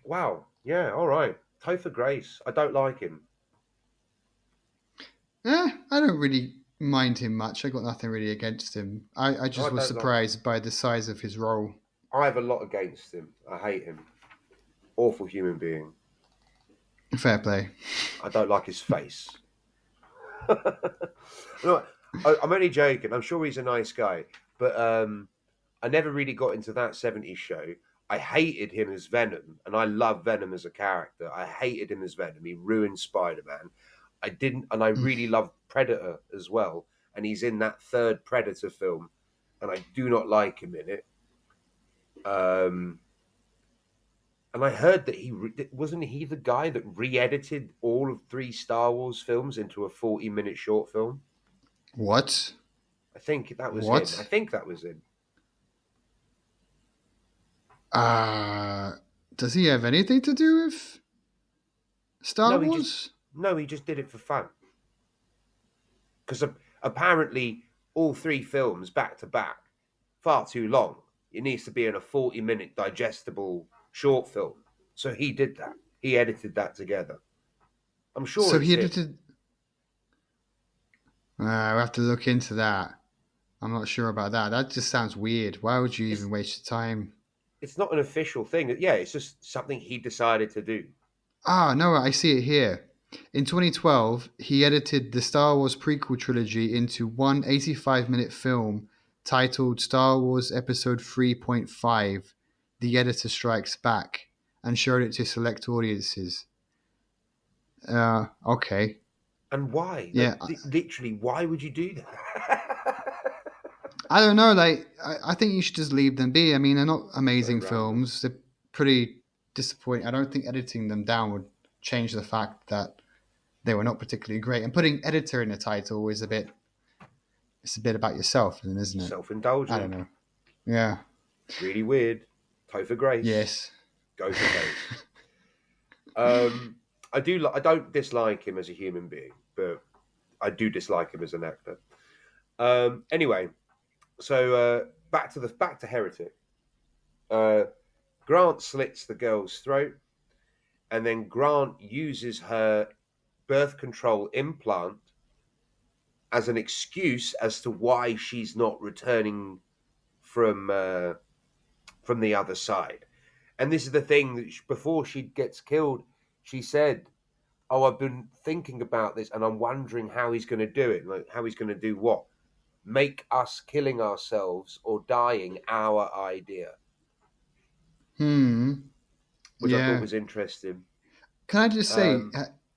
wow. Yeah. All right. Topher Grace. I don't like him. I don't really mind him much. I got nothing really against him. I I just was don't like. surprised by the size of his role. I have a lot against him. I hate him. Awful human being. Fair play. I don't like his face. No, I'm only joking. I'm sure he's a nice guy, but I never really got into that '70s show. I hated him as Venom, and I love Venom as a character. I hated him as Venom. He ruined Spider-Man. I didn't, and I really loved Predator as well. And he's in that third Predator film, and I do not like him in it. Um, and I heard that wasn't he the guy that re-edited all of three Star Wars films into a 40-minute short film. What? I think that was him. I What? think that was him. Uh, does he have anything to do with Star No, he just Wars? no, he just did it for fun. Because apparently all three films back to back far too long. It needs to be in a 40-minute digestible short film. So he did that. He edited that together. I'm sure So it's he him. edited. I'll have to look into that. I'm not sure about that. That just sounds weird. Why would you It's even waste your time? it's not an official thing. Yeah, it's just something he decided to do. Ah, no, I see it here. In 2012, he edited the Star Wars prequel trilogy into one 85-minute film titled Star Wars Episode 3.5 The Editor Strikes Back and showed it to select audiences. Okay. And why? Yeah, Literally, why would you do that? I don't know. Like, I think you should just leave them be. I mean, they're not So amazing random. films. They're pretty disappointing. I don't think editing them down would change the fact that they were not particularly great. And putting editor in the title is a bit. It's a bit about yourself, then, isn't it? I don't Self-indulgent. know. Yeah. Really weird. Topher Grace. Yes. Gopher Grace. I do. I don't dislike him as a human being, but I do dislike him as an actor. Anyway, so back to Heretic. Uh, Grant slits the girl's throat, and then Grant uses her birth control implant as an excuse as to why she's not returning from from the other side. And this is the thing that before she gets killed, she said, "Oh, I've been thinking about this, and I'm wondering how he's going to do it. Like, how he's going to do what? Make us killing ourselves or dying our idea," Hmm. which I thought Yeah. was interesting. Can I just say, Um,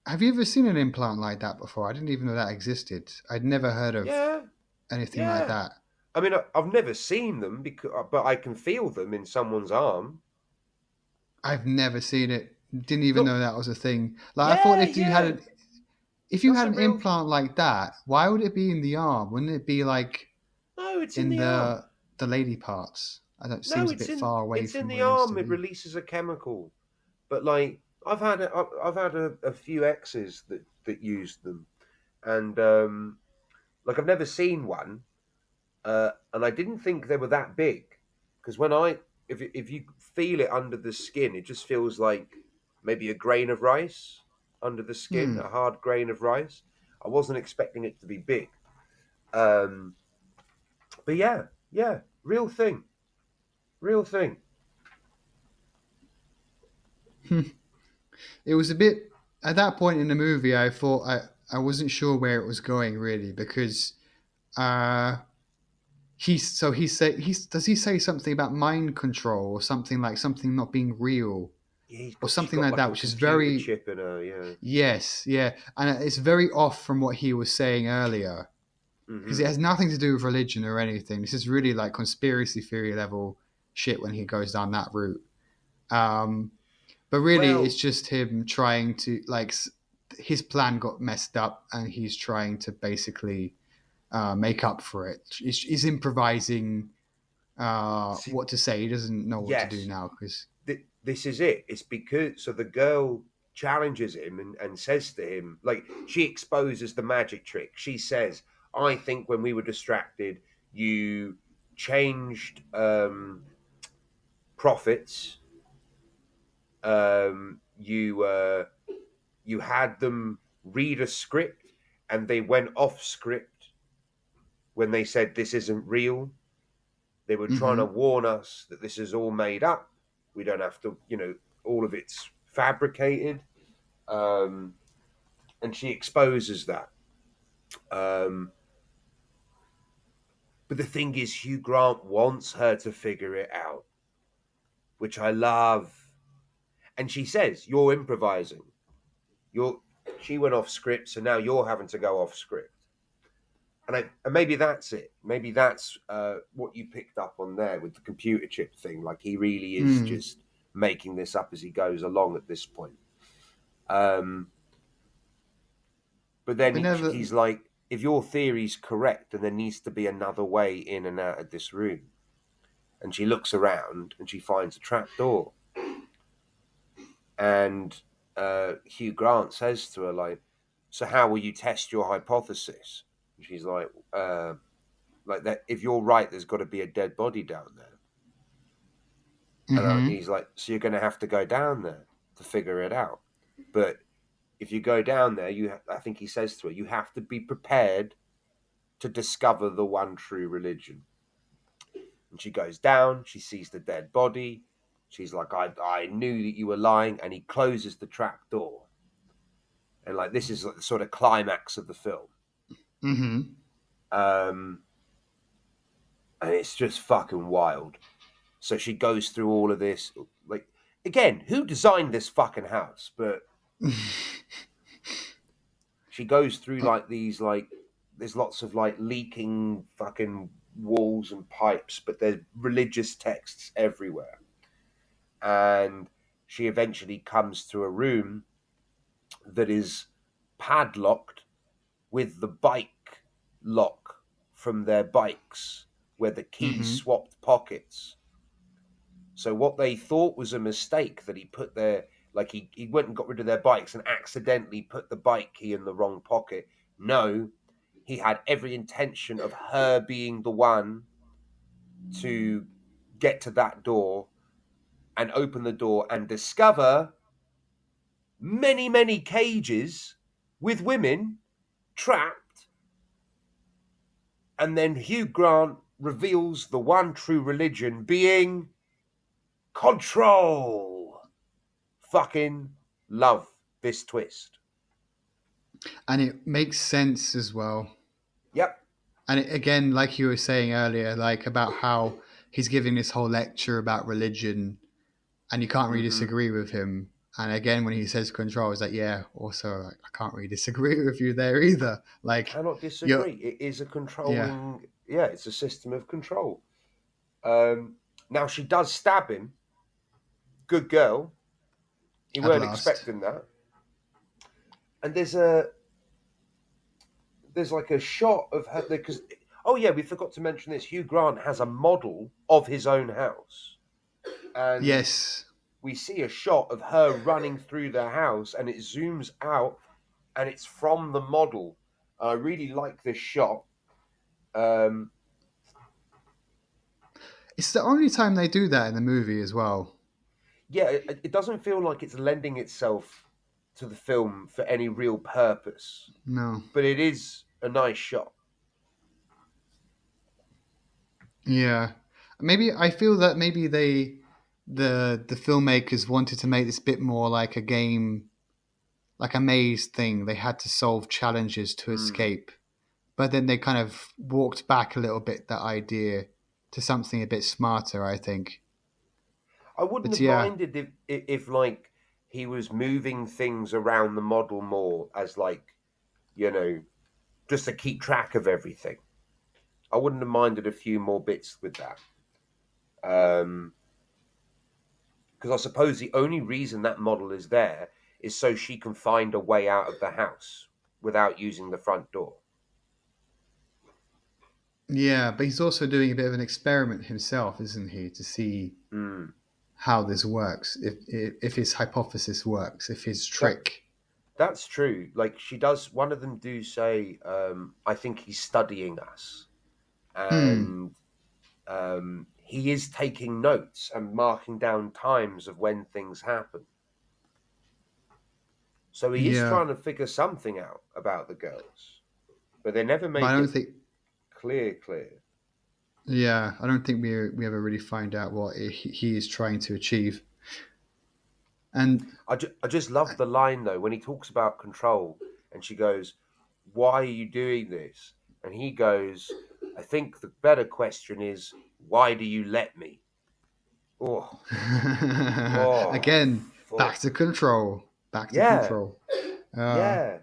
have you ever seen an implant like that before? I didn't even know that existed. I'd never heard of yeah, anything like yeah. that. I mean, I've never seen them because, but I can feel them in someone's arm. I've never seen it. Didn't even Look, know that was a thing. Like I thought, yeah, yeah, if you that's had a an real. implant like that, why would it be in the arm? Wouldn't it be like No, it's in in the arm. the lady parts? I don't. No, Seems a bit far away it's in from the where it needs to arm. It be. releases a chemical. But like, I've had a few exes that used them, and like I've never seen one, and I didn't think they were that big, because when if you feel it under the skin, it just feels like maybe a grain of rice under the skin, Hmm. a hard grain of rice. I wasn't expecting it to be big, um, but yeah, yeah, real thing, real thing. It was a bit at that point in the movie. I thought I wasn't sure where it was going really because uh he does he say something about mind control or something like something not being real Yeah, or she's something got like like that, a which is computer very chip in her. Yeah. yes, yeah, and it's very off from what he was saying earlier because it Hmm. has nothing to do with religion or anything. This is really like conspiracy theory level shit when he goes down that route. But really, it's Well, just him trying to like his plan got messed up, and he's trying to basically make up for it. He's improvising See, what to say. He doesn't know what to do yes, now because. this is it. It's because so the girl challenges him and says to him, like she exposes the magic trick. She says, "I think when we were distracted, you changed prophets. You had them read a script, and they went off script when they said this isn't real. They were trying to Hmm. warn us that this is all made up. We don't have to, all of it's fabricated." Um, and she exposes that. Um, but the thing is, Hugh Grant wants her to figure it out, which I love. And she says, "You're improvising. You're." She went off script, so now you're having to go off script. And maybe that's it. Maybe that's what you picked up on there with the computer chip thing. Like he really is Mm. just making this up as he goes along at this point. Um, but then We never. he's like, if your theory's correct, then there needs to be another way in and out of this room. And she looks around and she finds a trap door. And Hugh Grant says to her, like, "So how will you test your hypothesis?" And she's like that. If you're right, there's got to be a dead body down there. And Hmm. he's like, "So you're going to have to go down there to figure it out. But if you go down there, I think he says to her, you have to be prepared to discover the one true religion." And she goes down, she sees the dead body. She's like, I knew that you were lying. And he closes the trap door. And like, this is like the sort of climax of the film. Hmm. Um, and it's just fucking wild. So she goes through all of this. Like, again, who designed this fucking house? But she goes through like these, like, there's lots of like leaking fucking walls and pipes, but there's religious texts everywhere. And she eventually comes to a room that is padlocked with the bike lock from their bikes, where the keys Hmm. swapped pockets. So what they thought was a mistake that he put their, like he went and got rid of their bikes and accidentally put the bike key in the wrong pocket. No, he had every intention of her being the one to get to that door and open the door and discover many, many cages with women trapped. And then Hugh Grant reveals the one true religion being control. Fucking love this twist. And it makes sense as well. Yep. And again, like you were saying earlier, like about how he's giving this whole lecture about religion, and you can't really Mm-hmm. disagree with him. And again, when he says control, it's like, yeah, also, like, I can't really disagree with you there either. Like, Cannot you're, disagree. It is a yeah, controlling, yeah, it's a system of control. Now she does stab him. Good girl. He at weren't last. expecting that. And there's like a shot of her because, oh yeah, we forgot to mention this. Hugh Grant has a model of his own house, and Yes. we see a shot of her running through the house, and it zooms out, and it's from the model. I really like this shot. Um, It's the only time they do that in the movie as well. yeah, it doesn't feel like it's lending itself to the film for any real purpose, No. but it is a nice shot. Yeah. Maybe I feel that maybe the filmmakers wanted to make this bit more like a game, like a maze thing. They had to solve challenges to Mm. escape. But then they kind of walked back a little bit that idea to something a bit smarter, I think. I wouldn't But have yeah, minded if like he was moving things around the model more as like you know just to keep track of everything. I wouldn't have minded a few more bits with that. Because I suppose the only reason that model is there is so she can find a way out of the house without using the front door. Yeah, but he's also doing a bit of an experiment himself, isn't he, to see Mm. how this works, if his hypothesis works, if his That trick. that's true. Like she does. One of them do say, "I think he's studying us," Hmm. and he is taking notes and marking down times of when things happen. So he is Yeah, trying to figure something out about the girls, but they never but I make don't it think. clear. Yeah, I don't think we ever really find out what he is trying to achieve. And I just love the line though when he talks about control, and she goes, "Why are you doing this?" And he goes, "I think the better question is, why do you let me?" Oh, oh, again, back fuck. to control. Back to Yeah, control. Uh, yeah.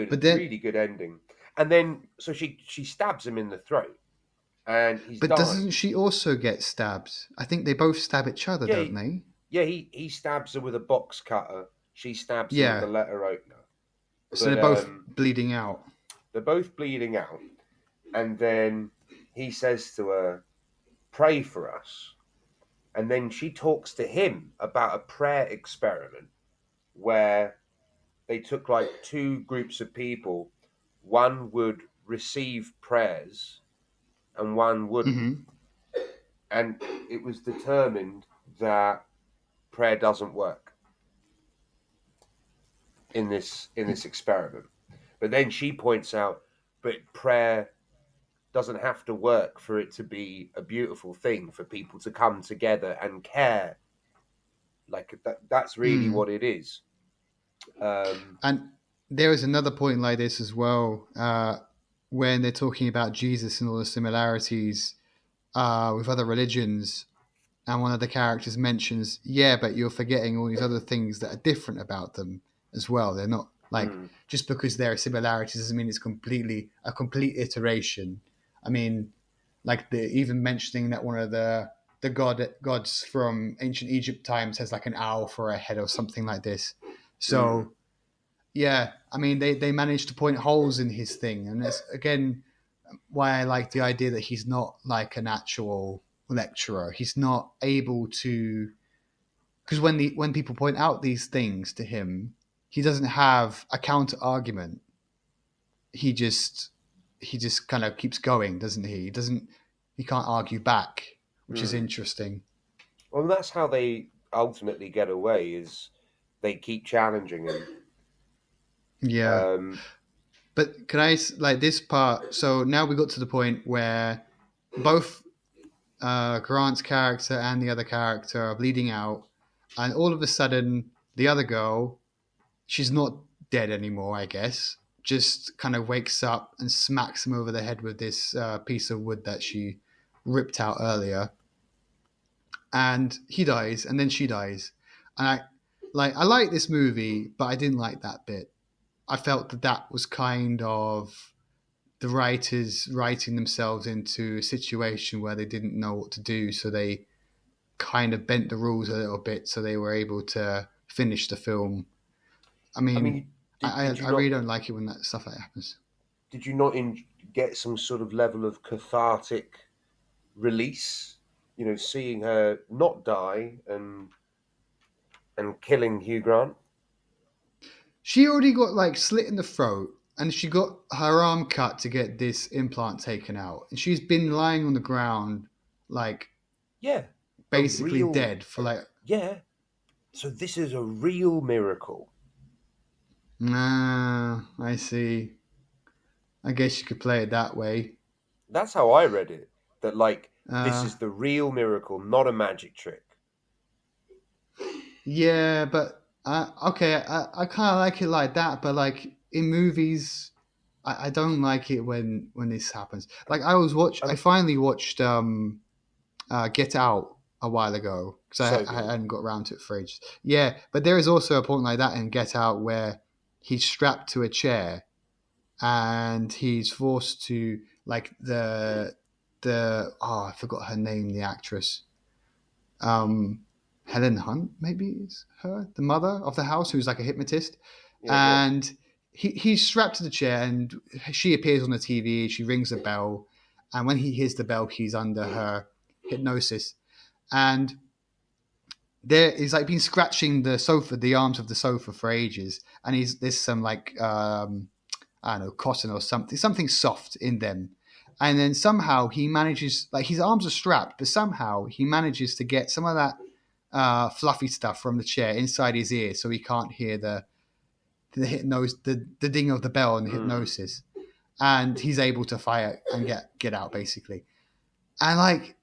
but then, Really good ending. And then, so she stabs him in the throat, and he's but doesn't dying. she also get stabbed? I think they both stab each other, Yeah, don't they? yeah. He stabs her with a box cutter. She stabs him with Yeah. a letter opener. So But they're both bleeding out. they're both bleeding out, and then he says to her, "Pray for us." And then she talks to him about a prayer experiment where they took like two groups of people. One would receive prayers and one wouldn't. Hmm. And it was determined that prayer doesn't work in this experiment. But then she points out, but prayer doesn't have to work for it to be a beautiful thing for people to come together and care. Like that's really Mm. what it is. Um, And there is another point like this as well, when they're talking about Jesus and all the similarities with other religions. And one of the characters mentions, yeah, but you're forgetting all these other things that are different about them as well. They're not like, mm, just because there are similarities doesn't mean it's a complete iteration. I mean, like the even mentioning that one of the gods from ancient Egypt times has like an owl for a head or something like this. mm, So yeah, I mean they managed to point holes in his thing, and that's again why I like the idea that he's not like an actual lecturer. He's not able to, because when people point out these things to him, he doesn't have a counter argument. He just he just kind of keeps going, doesn't he? He can't argue back, which is mm. interesting. Well, that's how they ultimately get away. Is they keep challenging him. Yeah, Um, but can I like this part? So now we got to the point where both Grant's character and the other character are bleeding out, and all of a sudden, the other girl, she's not dead anymore, I guess, just kind of wakes up and smacks him over the head with this piece of wood that she ripped out earlier, and he dies, and then she dies, and I like this movie, but I didn't like that bit. I felt that that was kind of the writers writing themselves into a situation where they didn't know what to do, so they kind of bent the rules a little bit so they were able to finish the film. I I mean, mean, I, I really don't like it when that stuff like that happens. did you not get some sort of level of cathartic release? You know, seeing her not die and killing Hugh Grant. She already got like slit in the throat, and she got her arm cut to get this implant taken out, and she's been lying on the ground like Yeah, a basically real dead for like. yeah. So this is a real miracle. Ah, I see. I guess you could play it that way. That's how I read it. That like this Uh, is the real miracle, not a magic trick. yeah, but okay, I kind of like it like that, but like in movies, I don't like it when this happens. Like I Um, finally watched Get Out a while ago because so I good. hadn't got around to it for ages. Yeah, but there is also a point like that in Get Out where he's strapped to a chair and he's forced to like the I forgot her name, the actress. Um, Helen Hunt, maybe is her, the mother of the house, who's like a hypnotist. Yeah, go on. And he's strapped to the chair, and she appears on the TV. She rings a bell, and when he hears the bell, he's under her hypnosis. And he's like been scratching the sofa, the arms of the sofa for ages, and there's some like I don't know, cotton or something soft in them. And then somehow he manages, like his arms are strapped, but somehow he manages to get some of that fluffy stuff from the chair inside his ear, so he can't hear the ding of the bell and the Mm. hypnosis, and he's able to fire and get out basically. And like,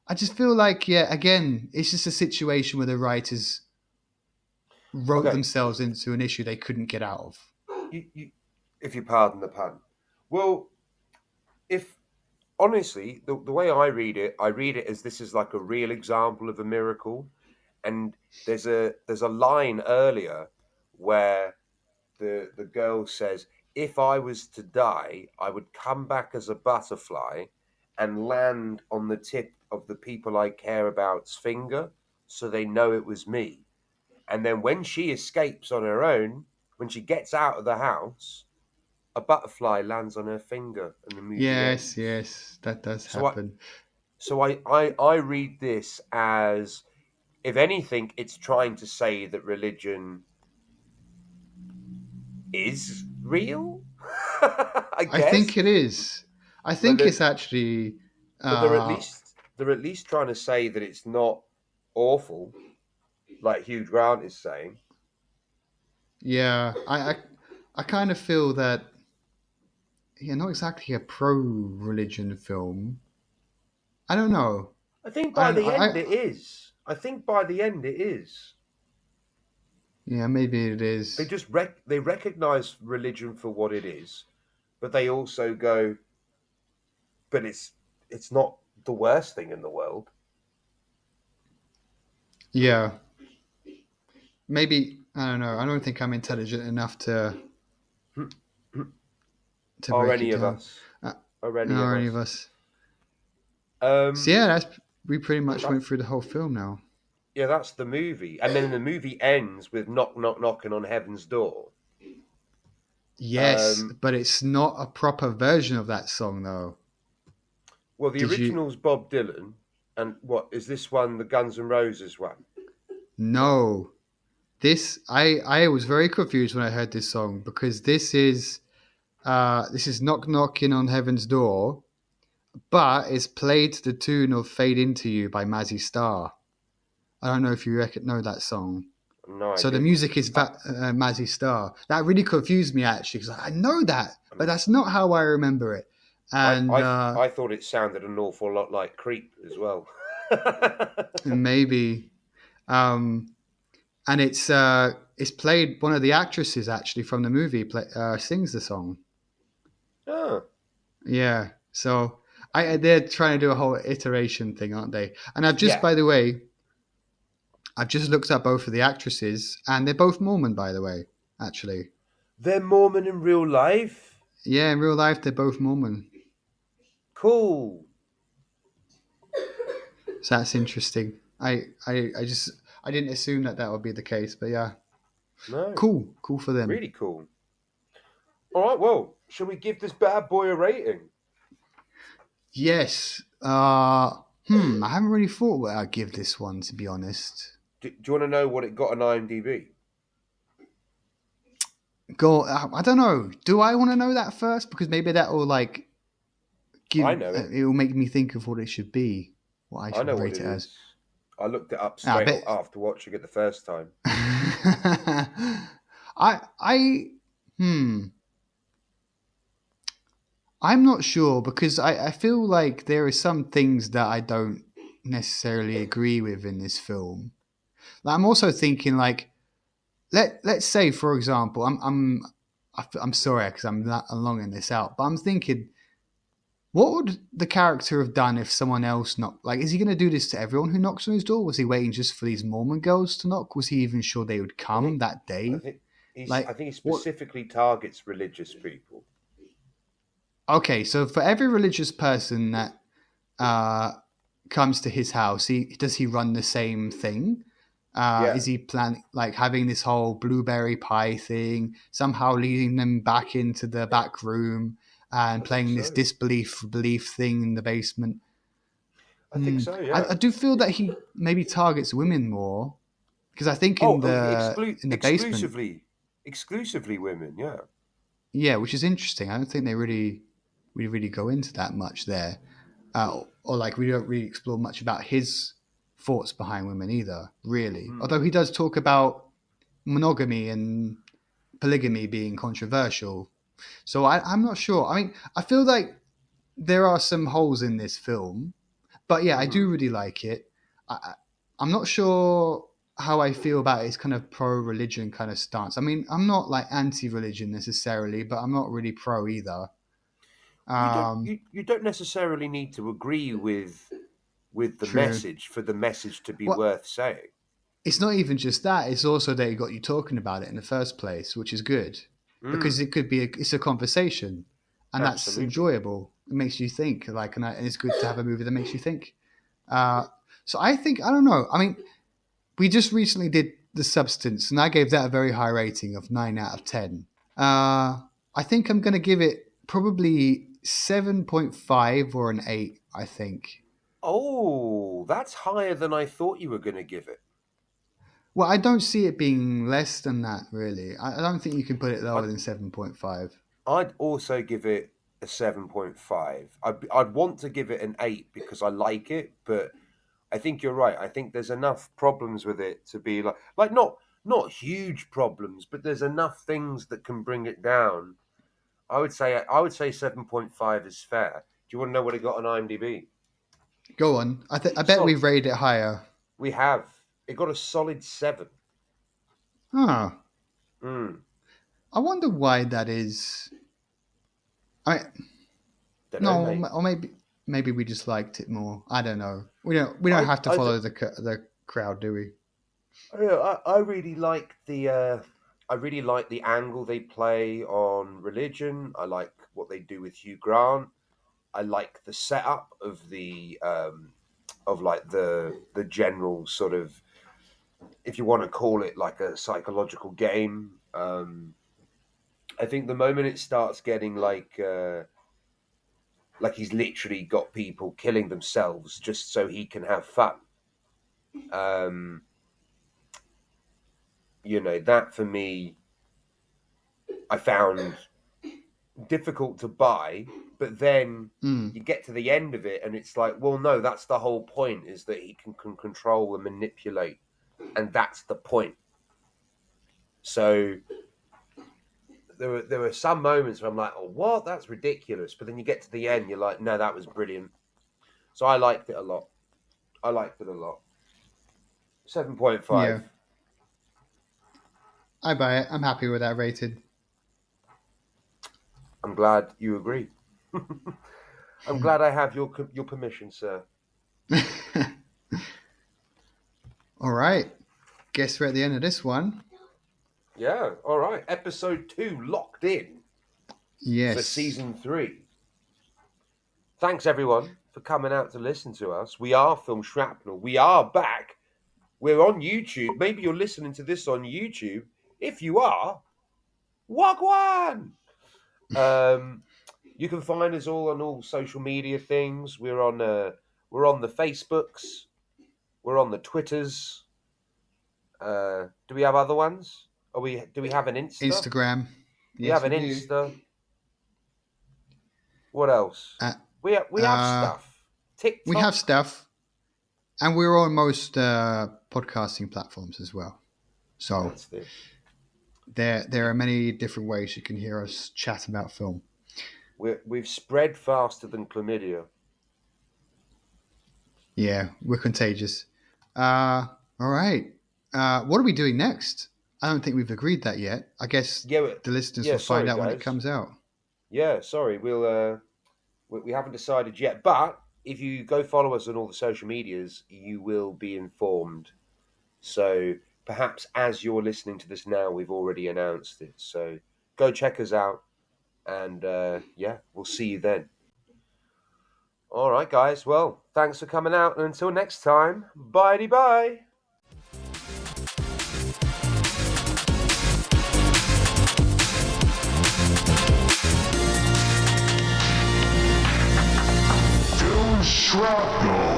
I just feel like, yeah, again, it's just a situation where the writers wrote Okay, themselves into an issue they couldn't get out of. you, if you pardon the pun. Well, if honestly, the way I read it as this is like a real example of a miracle. And there's a line earlier where the girl says, "If I was to die, I would come back as a butterfly and land on the tip of the people I care about's finger, so they know it was me." And then when she escapes on her own, when she gets out of the house, a butterfly lands on her finger, and the movie Yes, ends. yes, that does So I happen. so I read this as, if anything, it's trying to say that religion is real. I I think guess, it is. I but think it's actually, they're at uh, least trying to say that it's not awful, like Hugh Grant is saying. yeah. I kind of feel that, yeah, not exactly a pro-religion film. I don't know. I think I by don't know. the end it is. I think by the end it is. Yeah, maybe it They is. just they recognize religion for what it is, but they also go, but it's not the worst thing in the world. Yeah, maybe I don't know. I don't think I'm intelligent enough to Are break it any of down. us? Uh, Are any of no, any of us? us. So Um, yeah, we pretty much that, went through the whole film now. yeah, that's the movie, and then the movie ends with knock knock knocking on heaven's door. Yes, Um, but it's not a proper version of that song, though. well, the Did you? original's Bob Dylan, and what is this one? The Guns N' Roses one. No. I was very confused when I heard this song because this is Knock Knocking on Heaven's Door, but it's played to the tune of Fade Into You by Mazzy Star. I don't know if you know that song. No So the idea. music is I, Mazzy Star. That really confused me actually because I know that, but um, that's not how I remember it. I, And I, I thought it sounded an awful lot like Creep as well. maybe, um, and it's played. One of the actresses actually from the movie sings the song. Oh, Yeah. So they're trying to do a whole iteration thing, aren't they? And I've just, yeah, by the way, I've just looked up both of the actresses, and they're both Mormon, by the way. Actually, they're Mormon in real life. yeah, in real life, they're both Mormon. Cool. So that's interesting. I didn't assume that would be the case, but yeah, No, cool for them. really cool. All right, well, shall we give this bad boy a rating? Yes. I haven't really thought what I'd give this one, to be honest. Do you want to know what it got on IMDb? Go. I don't know. Do I want to know that first? Because maybe that will like I give. know it. It will make me think of what it should be. What I I know should what rate it it as. is. I looked it up I straight bet. after watching it the first time. I. Hmm. I'm not sure because I feel like there are some things that I don't necessarily agree with in this film. Like, I'm also thinking like let's say for example I'm sorry because I'm not longing this out, but I'm thinking what would the character have done if someone else knocked? Like, is he going to do this to everyone who knocks on his door? Was he waiting just for these Mormon girls to knock? Was he even sure they would I come think, that I day? think I Like, think he what? specifically targets religious people. Okay, so for every religious person that uh, comes to his house, does he run the same thing? Yeah, Is he like having this whole blueberry pie thing, somehow leading them back into the back room and I think playing this so. disbelief belief thing in the basement? I think so. I Yeah. do feel that he maybe targets women more because I think Oh, in the basement, exclusively women. Yeah. yeah, which is interesting. I don't think we really go into that much there, or like we don't really explore much about his thoughts behind women either. Really, Hmm. although he does talk about monogamy and polygamy being controversial. So I'm not sure. I mean, I feel like there are some holes in this film, but yeah, I do Hmm. really like it. I'm not sure how I feel about his kind of pro-religion kind of stance. I mean, I'm not like anti-religion necessarily, but I'm not really pro either. Um, You don't necessarily need to agree with the True. message for the message to be Well, worth saying. it's not even just that. It's also that it got you talking about it in the first place, which is good because Mm, it could be it's a conversation, and that's absolutely. enjoyable. It makes you think, like, and it's good to have a movie that makes you think. Uh, so I think I don't know. I mean, we just recently did The Substance, and I gave that a very high rating of 9 out of 10. I think I'm going to give it probably 7.5 or an 8. I think. Oh, that's higher than I thought you were going to give it. Well, I don't see it being less than that, really. I don't think you can put it lower I'd, than 7.5. I'd also give it a 7.5. I'd want to give it an 8 because I like it, but I think you're right. I think there's enough problems with it to be like not huge problems, but there's enough things that can bring it down. I would say 7.5 is fair. Do you want to know what it got on IMDb? Go on. I bet So we've rated it higher. we have it got a solid 7. Huh. Mm, I wonder why that is. I don't know, no, mate. or maybe we just liked it more. I don't know. We don't I have to I th- follow the crowd, do we? yeah, I really like the angle they play on religion. I like what they do with Hugh Grant. I like the setup of like the general sort of, if you want to call it like a psychological game. I think the moment it starts getting like he's literally got people killing themselves just so he can have fun. Um, that for me, I found difficult to buy, but then Hmm. you get to the end of it and it's like, well, no, that's the whole point, is that he can control and manipulate, and that's the point. So there were some moments where I'm like, oh, what? That's ridiculous. But then you get to the end, you're like, no, that was brilliant. So I liked it a lot. I liked it a lot. Yeah, 7.5. I buy it. I'm happy with that rated. I'm glad you agree. I'm glad I have your permission, sir. All right. Guess we're at the end of this one. Yeah, all right. Episode 2 locked in for Yes. season 3. Thanks, everyone, for coming out to listen to us. We are Film Shrapnel. We are back. We're on YouTube. Maybe you're listening to this on YouTube. If you are, Wagwan! Um, you can find us all on all social media things. We're on the Facebooks. We're on the Twitters. Do we have other ones? Do we have an Insta? Instagram. We have Yes, we an do. Insta. What else? Uh, We have uh, stuff. we have TikTok. stuff, and we're on most podcasting platforms as well. So That's it. there are many different ways you can hear us chat about film. We've spread faster than chlamydia. Yeah, we're contagious. Uh, all right. What are we doing next? I don't think we've agreed that yet. I guess Yeah, the listeners yeah. will find Sorry, out when it guys. comes out. Yeah, sorry. We haven't decided yet. But if you go follow us on all the social medias, you will be informed. So perhaps as you're listening to this now, we've already announced it. So go check us out, and yeah, we'll see you then. All right, guys. Well, thanks for coming out, and until next time, bye-bye. Shrapnel.